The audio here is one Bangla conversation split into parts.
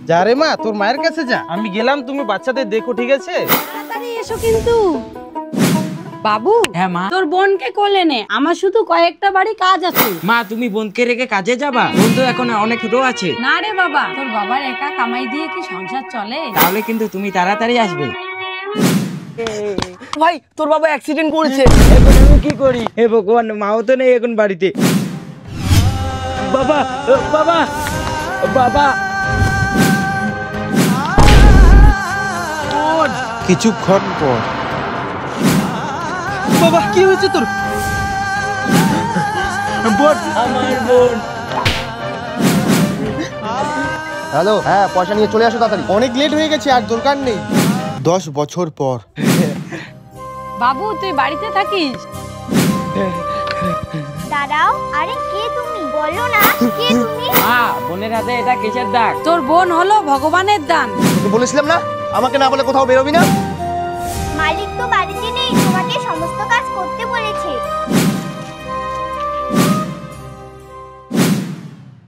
যা রে মা, তোর মায়ের কাছে যা। আমি গেলাম, তুমি বাচ্চাদের দেখো, ঠিক আছে? তাড়াতাড়ি এসো কিন্তু। বাবু, হ্যাঁ মা। তোর বোনকে কোলে নে, আমার শুধু কয়েকটা বাড়ি কাজ আছে। মা তুমি বোনকে রেখে কাজে যাবা? বোন তো এখন অনেক ছোট আছে। না রে বাবা, তোর বাবার একা কামাই দিয়ে কি সংসার চলে? তাহলে কিন্তু তুমি তাড়াতাড়ি আসবে। ভাই তোর বাবা অ্যাক্সিডেন্ট করেছে। এখন আমি কি করি? হে ভগবান, মাও তো নেই এখন বাড়িতে। বাবা, বাবা, বাবা। কিছুক্ষণ পর। বাবা, কি হয়েছে তোর? বোন, আমার বোন। হ্যালো, হ্যাঁ পয়সা নিয়ে চলে আসো তাড়াতাড়ি। অনেক লেট হয়ে গেছে, আর দরকার নেই। 10 বছর পর। বাবু, তুই বাড়িতে থাকিস? দাঁড়াও, আরে কে তুমি? বলো না কে তুমি? মা, বোনের হাতে এটা কিসের দাগ? তোর বোন হলো ভগবানের দান। তোকে বলেছিলাম না আমাকে না বলে কোথাও বেরোবি না। মালিক তো বাড়িতে নেই, তোমাকে সমস্ত কাজ করতে বলেছে।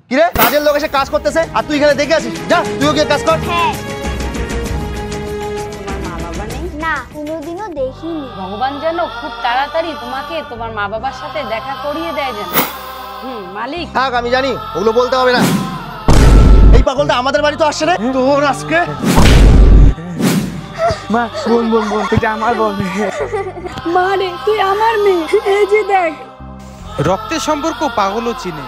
কিরে, কাজের লোক এসে কাজ করতেছে আর তুই এখানে দেখে আসিস? যা তুইও গিয়ে কাজ কর। হ্যাঁ। তোমার মা বাবা নেই? না, কোনোদিনও দেখিনি। ভগবান যেন খুব তাড়াতাড়ি তোমাকে তোমার মা বাবার সাথে দেখা করিয়ে দেয় যেন। মালিক। থাক, আমি জানি, ওগুলো বলতে হবে না। এই পাগলটা আমাদের বাড়ি তো আসছে রে। তোর আজকে মা, বোন বোন বোন, এটা আমার বোন। মা রে, তুই আমার মেয়ে, এই যে দেখ। রক্তের সম্পর্ক পাগলও চিনে।